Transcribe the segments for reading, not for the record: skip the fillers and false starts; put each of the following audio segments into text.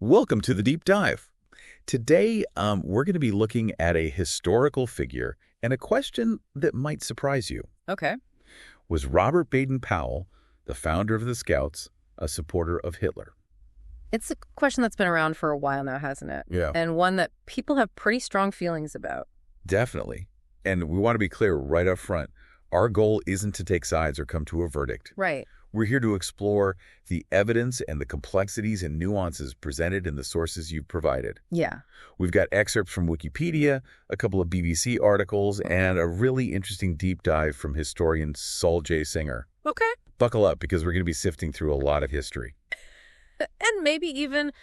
Welcome to the Deep Dive. Today, we're going to be looking at a historical figure and a question that might surprise you. Okay. Was Robert Baden-Powell, the founder of the Scouts, a supporter of Hitler? It's a question that's been around for a while now, hasn't it? Yeah. And one that people have pretty strong feelings about. Definitely. And we want to be clear right up front. Our goal isn't to take sides or come to a verdict. Right. We're here to explore the evidence and the complexities and nuances presented in the sources you've provided. Yeah. We've got excerpts from Wikipedia, a couple of BBC articles, and a really interesting deep dive from historian Saul J. Singer. Okay. Buckle up, because we're going to be sifting through a lot of history. And maybe even,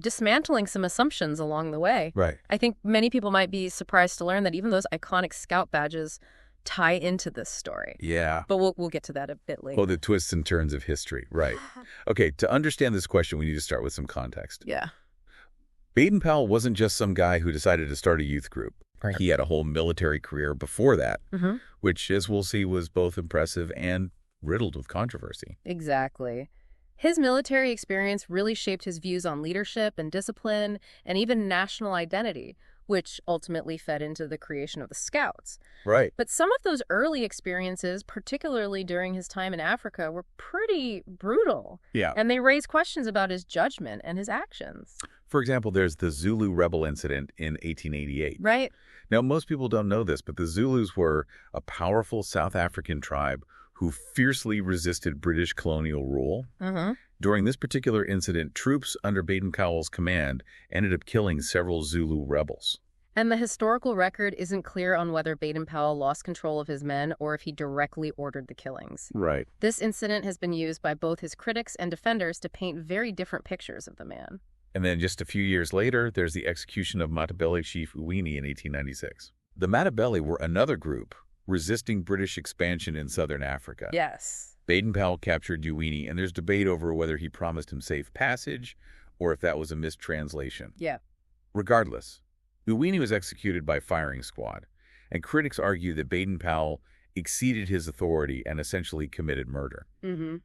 dismantling some assumptions along the way. Right. I think many people might be surprised to learn that even those iconic Scout badges tie into this story. Yeah. But we'll get to that a bit later. Oh, the twists and turns of history. Right. Okay, to understand this question, we need to start with some context. Yeah. Baden-Powell wasn't just some guy who decided to start a youth group. Right. He had a whole military career before that, Mm-hmm. which, as we'll see, was both impressive and riddled with controversy. Exactly. His military experience really shaped his views on leadership and discipline and even national identity, which ultimately fed into the creation of the Scouts. Right. But some of those early experiences, particularly during his time in Africa, were pretty brutal. Yeah. And they raise questions about his judgment and his actions. For example, there's the Zulu rebel incident in 1888. Right? Now, most people don't know this, but the Zulus were a powerful South African tribe who fiercely resisted British colonial rule. Mm-hmm. During this particular incident, troops under Baden-Powell's command ended up killing several Zulu rebels. And the historical record isn't clear on whether Baden-Powell lost control of his men or if he directly ordered the killings. Right. This incident has been used by both his critics and defenders to paint very different pictures of the man. And then just a few years later, there's the execution of Matabele Chief Uwini in 1896. The Matabele were another group resisting British expansion in southern Africa. Yes. Baden-Powell captured Uwini, and there's debate over whether he promised him safe passage or if that was a mistranslation. Yeah. Regardless, Uwini was executed by firing squad, and critics argue that Baden-Powell exceeded his authority and essentially committed murder. Mm-hmm.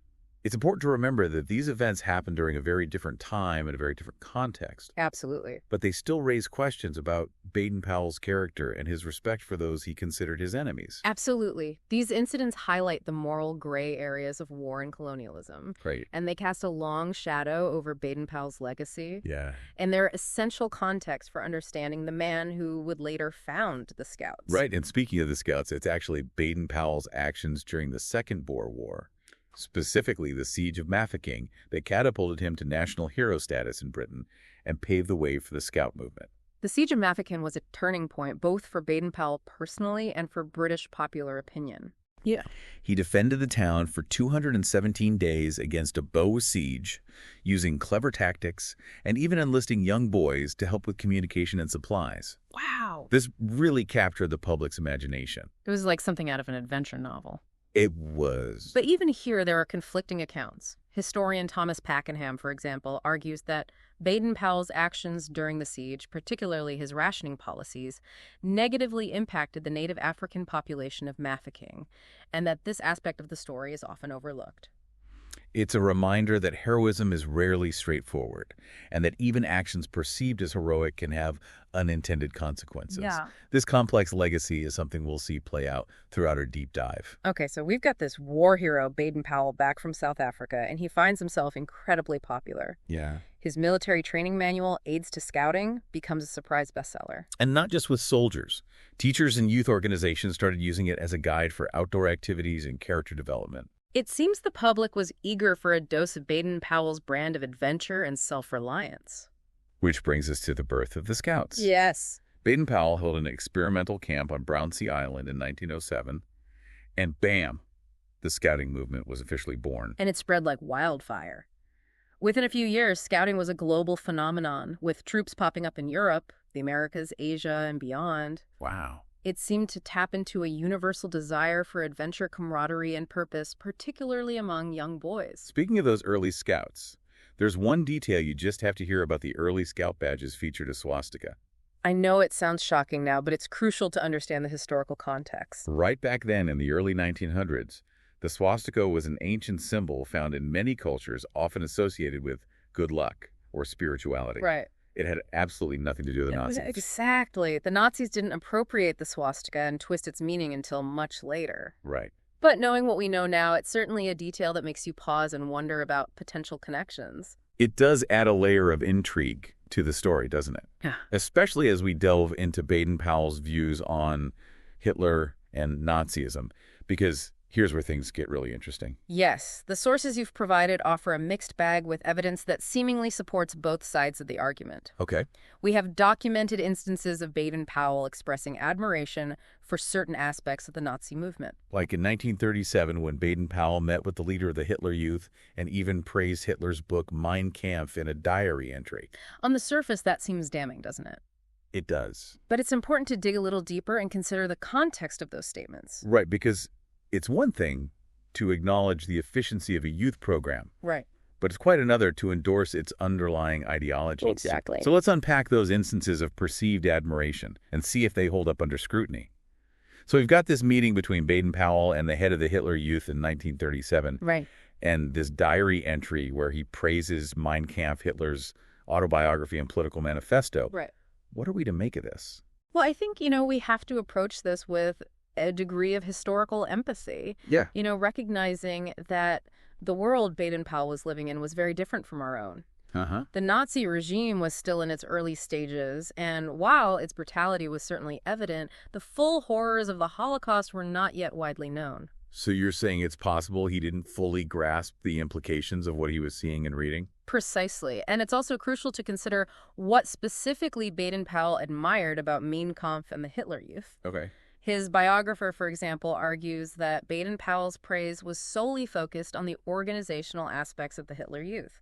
It's important to remember that these events happened during a very different time and a very different context, Absolutely. but they still raise questions about Baden-Powell's character and his respect for those he considered his enemies. Absolutely. These incidents highlight the moral gray areas of war and colonialism. Right. And they cast a long shadow over Baden-Powell's legacy. Yeah. And they're essential context for understanding the man who would later found the Scouts. Right, and speaking of the Scouts, it's actually Baden-Powell's actions during the Second Boer War, specifically the Siege of Mafeking, that catapulted him to national hero status in Britain and paved the way for the Scout movement. The Siege of Mafeking was a turning point both for Baden-Powell personally and for British popular opinion. Yeah. He defended the town for 217 days against a Boer siege, using clever tactics and even enlisting young boys to help with communication and supplies. Wow. This really captured the public's imagination. It was like something out of an adventure novel. It was. But even here, there are conflicting accounts. Historian Thomas Pakenham, for example, argues that Baden-Powell's actions during the siege, particularly his rationing policies, negatively impacted the native African population of Mafeking, and that this aspect of the story is often overlooked. It's a reminder that heroism is rarely straightforward, and that even actions perceived as heroic can have unintended consequences. Yeah. This complex legacy is something we'll see play out throughout our deep dive. Okay, so we've got this war hero, Baden-Powell, back from South Africa, and he finds himself incredibly popular. Yeah. His military training manual, Aids to Scouting, becomes a surprise bestseller. And not just with soldiers. Teachers and youth organizations started using it as a guide for outdoor activities and character development. It seems the public was eager for a dose of Baden-Powell's brand of adventure and self-reliance. Which brings us to the birth of the Scouts. Yes. Baden-Powell held an experimental camp on Brownsea Island in 1907, and bam, the scouting movement was officially born. And it spread like wildfire. Within a few years, scouting was a global phenomenon, with troops popping up in Europe, the Americas, Asia, and beyond. Wow. It seemed to tap into a universal desire for adventure, camaraderie, and purpose, particularly among young boys. Speaking of those early Scouts, there's one detail you just have to hear about the early Scout badges featured a swastika. I know it sounds shocking now, but it's crucial to understand the historical context. Right back then in the early 1900s, the swastika was an ancient symbol found in many cultures, often associated with good luck or spirituality. Right. It had absolutely nothing to do with the Nazis. Exactly. The Nazis didn't appropriate the swastika and twist its meaning until much later. Right. But knowing what we know now, it's certainly a detail that makes you pause and wonder about potential connections. It does add a layer of intrigue to the story, doesn't it? Yeah. Especially as we delve into Baden-Powell's views on Hitler and Nazism, because here's where things get really interesting. Yes, the sources you've provided offer a mixed bag with evidence that seemingly supports both sides of the argument. Okay. We have documented instances of Baden-Powell expressing admiration for certain aspects of the Nazi movement. Like in 1937, when Baden-Powell met with the leader of the Hitler Youth and even praised Hitler's book Mein Kampf in a diary entry. On the surface, that seems damning, doesn't it? It does. But it's important to dig a little deeper and consider the context of those statements. Right, because it's one thing to acknowledge the efficiency of a youth program. Right. But it's quite another to endorse its underlying ideology. Exactly. So let's unpack those instances of perceived admiration and see if they hold up under scrutiny. So we've got this meeting between Baden-Powell and the head of the Hitler Youth in 1937. Right. And this diary entry where he praises Mein Kampf, Hitler's autobiography and political manifesto. Right. What are we to make of this? Well, I think, we have to approach this with a degree of historical empathy. Yeah. Recognizing that the world Baden-Powell was living in was very different from our own. Uh-huh. The Nazi regime was still in its early stages, and while its brutality was certainly evident, the full horrors of the Holocaust were not yet widely known. So you're saying it's possible he didn't fully grasp the implications of what he was seeing and reading? Precisely. And it's also crucial to consider what specifically Baden-Powell admired about Mein Kampf and the Hitler Youth. Okay. His biographer, for example, argues that Baden-Powell's praise was solely focused on the organizational aspects of the Hitler Youth,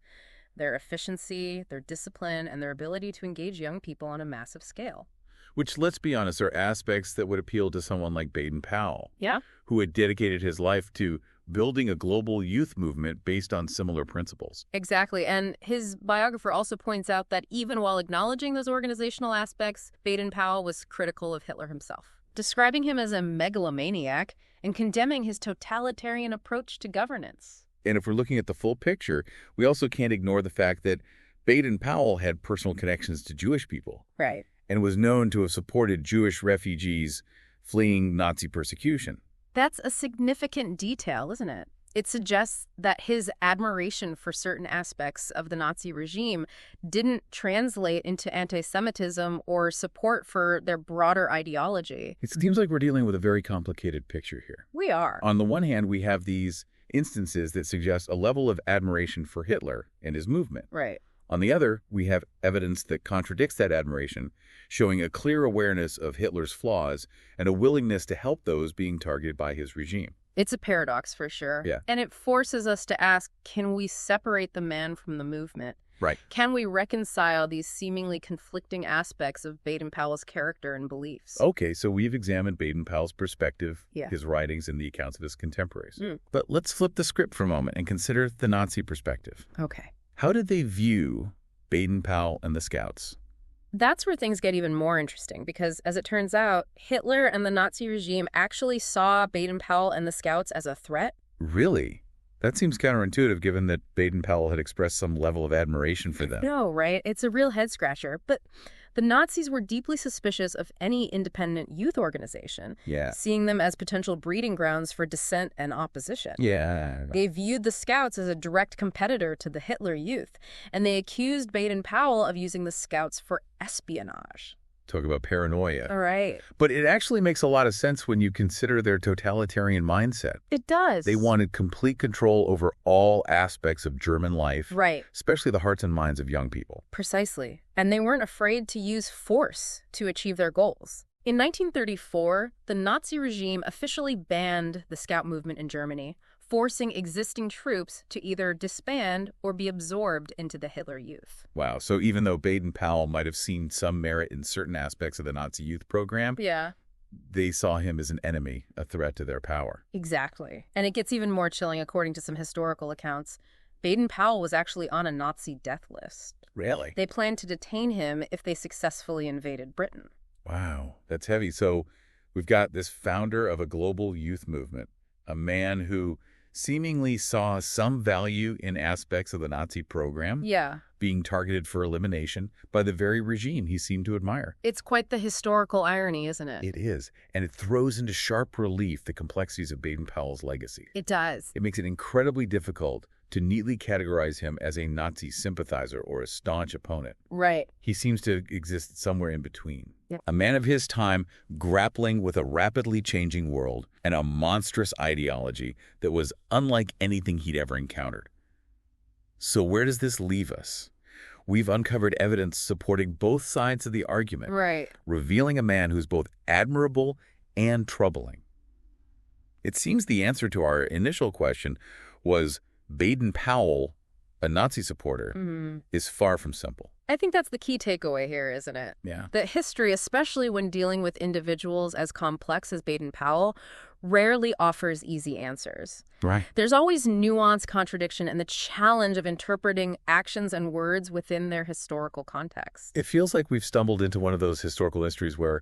their efficiency, their discipline, and their ability to engage young people on a massive scale. Which, let's be honest, are aspects that would appeal to someone like Baden-Powell. Yeah. Who had dedicated his life to building a global youth movement based on similar principles. Exactly. And his biographer also points out that even while acknowledging those organizational aspects, Baden-Powell was critical of Hitler himself, describing him as a megalomaniac and condemning his totalitarian approach to governance. And if we're looking at the full picture, we also can't ignore the fact that Baden-Powell had personal connections to Jewish people. Right. And was known to have supported Jewish refugees fleeing Nazi persecution. That's a significant detail, isn't it? It suggests that his admiration for certain aspects of the Nazi regime didn't translate into anti-Semitism or support for their broader ideology. It seems like we're dealing with a very complicated picture here. We are. On the one hand, we have these instances that suggest a level of admiration for Hitler and his movement. Right. On the other, we have evidence that contradicts that admiration, showing a clear awareness of Hitler's flaws and a willingness to help those being targeted by his regime. It's a paradox for sure. Yeah. And it forces us to ask, can we separate the man from the movement? Right. Can we reconcile these seemingly conflicting aspects of Baden-Powell's character and beliefs? Okay, so we've examined Baden-Powell's perspective, Yeah. his writings, and the accounts of his contemporaries. Mm. But let's flip the script for a moment and consider the Nazi perspective. Okay. How did they view Baden-Powell and the Scouts? That's where things get even more interesting because, as it turns out, Hitler and the Nazi regime actually saw Baden-Powell and the Scouts as a threat. Really? That seems counterintuitive given that Baden-Powell had expressed some level of admiration for them. No, right? It's a real head-scratcher. But the Nazis were deeply suspicious of any independent youth organization, Yeah. seeing them as potential breeding grounds for dissent and opposition. Yeah. They viewed the Scouts as a direct competitor to the Hitler Youth, and they accused Baden-Powell of using the Scouts for espionage. Talk about paranoia. All right. But it actually makes a lot of sense when you consider their totalitarian mindset. It does. They wanted complete control over all aspects of German life, Right. especially the hearts and minds of young people. Precisely. And they weren't afraid to use force to achieve their goals. In 1934, the Nazi regime officially banned the Scout movement in Germany, forcing existing troops to either disband or be absorbed into the Hitler Youth. Wow. So even though Baden-Powell might have seen some merit in certain aspects of the Nazi youth program, Yeah. they saw him as an enemy, a threat to their power. Exactly. And it gets even more chilling according to some historical accounts. Baden-Powell was actually on a Nazi death list. Really? They planned to detain him if they successfully invaded Britain. Wow. That's heavy. So we've got this founder of a global youth movement, a man who seemingly saw some value in aspects of the Nazi program Yeah. being targeted for elimination by the very regime he seemed to admire. It's quite the historical irony, isn't it? It is, and it throws into sharp relief the complexities of Baden-Powell's legacy. It does. It makes it incredibly difficult to neatly categorize him as a Nazi sympathizer or a staunch opponent. Right. He seems to exist somewhere in between. Yeah. A man of his time grappling with a rapidly changing world and a monstrous ideology that was unlike anything he'd ever encountered. So where does this leave us? We've uncovered evidence supporting both sides of the argument, Right. revealing a man who's both admirable and troubling. It seems the answer to our initial question was Baden-Powell, a Nazi supporter, is far from simple. I think that's the key takeaway here, isn't it? Yeah. That history, especially when dealing with individuals as complex as Baden-Powell, rarely offers easy answers. Right. There's always nuance, contradiction, and the challenge of interpreting actions and words within their historical context. It feels like we've stumbled into one of those historical mysteries where,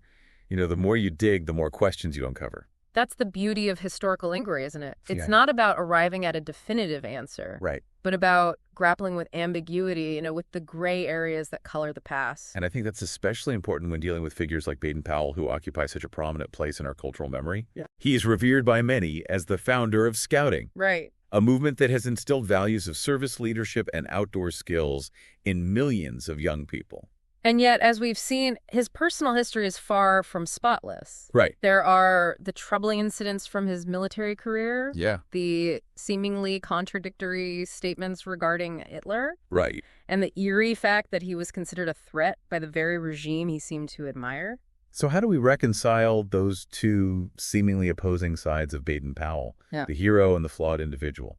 the more you dig, the more questions you uncover. That's the beauty of historical inquiry, isn't it? It's Yeah. not about arriving at a definitive answer, Right. but about grappling with ambiguity, with the gray areas that color the past. And I think that's especially important when dealing with figures like Baden-Powell, who occupy such a prominent place in our cultural memory. Yeah. He is revered by many as the founder of Scouting, Right. a movement that has instilled values of service, leadership, and outdoor skills in millions of young people. And yet, as we've seen, his personal history is far from spotless. Right. There are the troubling incidents from his military career, Yeah. the seemingly contradictory statements regarding Hitler, Right. and the eerie fact that he was considered a threat by the very regime he seemed to admire. So how do we reconcile those two seemingly opposing sides of Baden-Powell, Yeah. the hero and the flawed individual?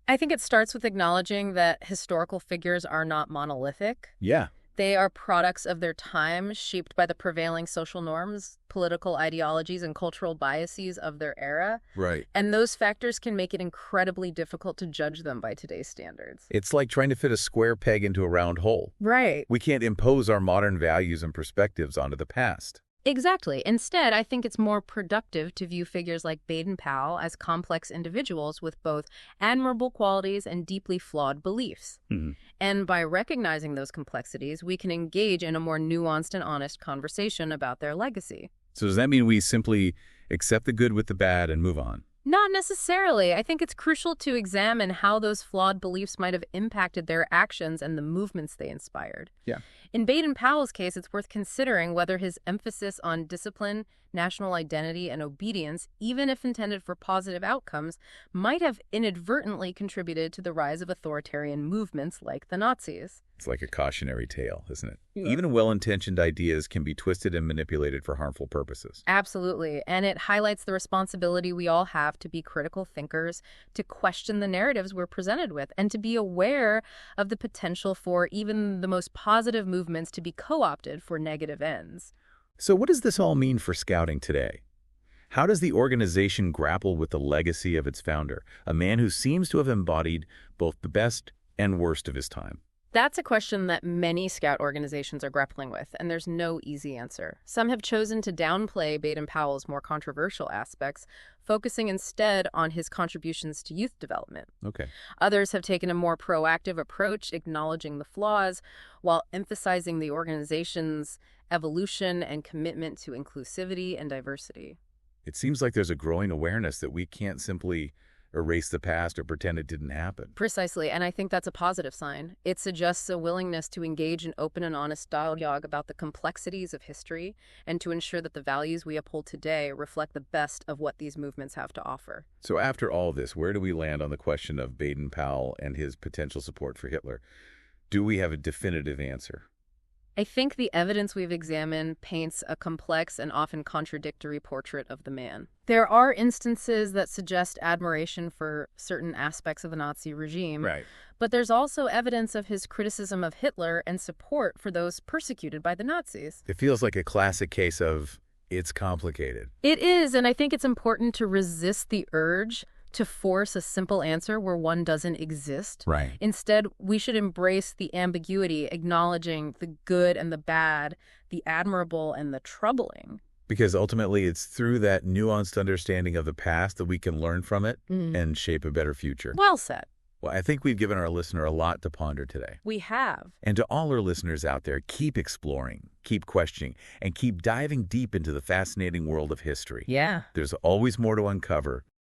I think it starts with acknowledging that historical figures are not monolithic. Yeah. They are products of their time, shaped by the prevailing social norms, political ideologies, and cultural biases of their era. Right. And those factors can make it incredibly difficult to judge them by today's standards. It's like trying to fit a square peg into a round hole. Right. We can't impose our modern values and perspectives onto the past. Exactly. Instead, I think it's more productive to view figures like Baden-Powell as complex individuals with both admirable qualities and deeply flawed beliefs. Mhm. And by recognizing those complexities, we can engage in a more nuanced and honest conversation about their legacy. So does that mean we simply accept the good with the bad and move on? Not necessarily. I think it's crucial to examine how those flawed beliefs might have impacted their actions and the movements they inspired. Yeah. In Baden-Powell's case, it's worth considering whether his emphasis on discipline, national identity, and obedience, even if intended for positive outcomes, might have inadvertently contributed to the rise of authoritarian movements like the Nazis. It's like a cautionary tale, isn't it? Yeah. Even well-intentioned ideas can be twisted and manipulated for harmful purposes. Absolutely. And it highlights the responsibility we all have to be critical thinkers, to question the narratives we're presented with, and to be aware of the potential for even the most positive movements to be co-opted for negative ends. So what does this all mean for Scouting today? How does the organization grapple with the legacy of its founder, a man who seems to have embodied both the best and worst of his time? That's a question that many Scout organizations are grappling with, and there's no easy answer. Some have chosen to downplay Baden-Powell's more controversial aspects, focusing instead on his contributions to youth development. Okay. Others have taken a more proactive approach, acknowledging the flaws, while emphasizing the organization's evolution and commitment to inclusivity and diversity. It seems like there's a growing awareness that we can't simply erase the past or pretend it didn't happen. Precisely, and I think that's a positive sign. It suggests a willingness to engage in open and honest dialogue about the complexities of history and to ensure that the values we uphold today reflect the best of what these movements have to offer. So after all this, where do we land on the question of Baden-Powell and his potential support for Hitler? Do we have a definitive answer? I think the evidence we've examined paints a complex and often contradictory portrait of the man. There are instances that suggest admiration for certain aspects of the Nazi regime, Right. but there's also evidence of his criticism of Hitler and support for those persecuted by the Nazis. It feels like a classic case of it's complicated. It is, and I think it's important to resist the urge to force a simple answer where one doesn't exist. Right. Instead, we should embrace the ambiguity, acknowledging the good and the bad, the admirable and the troubling. Because ultimately it's through that nuanced understanding of the past that we can learn from it and shape a better future. Well said. Well, I think we've given our listener a lot to ponder today. We have. And to all our listeners out there, keep exploring, keep questioning, and keep diving deep into the fascinating world of history. Yeah. There's always more to uncover,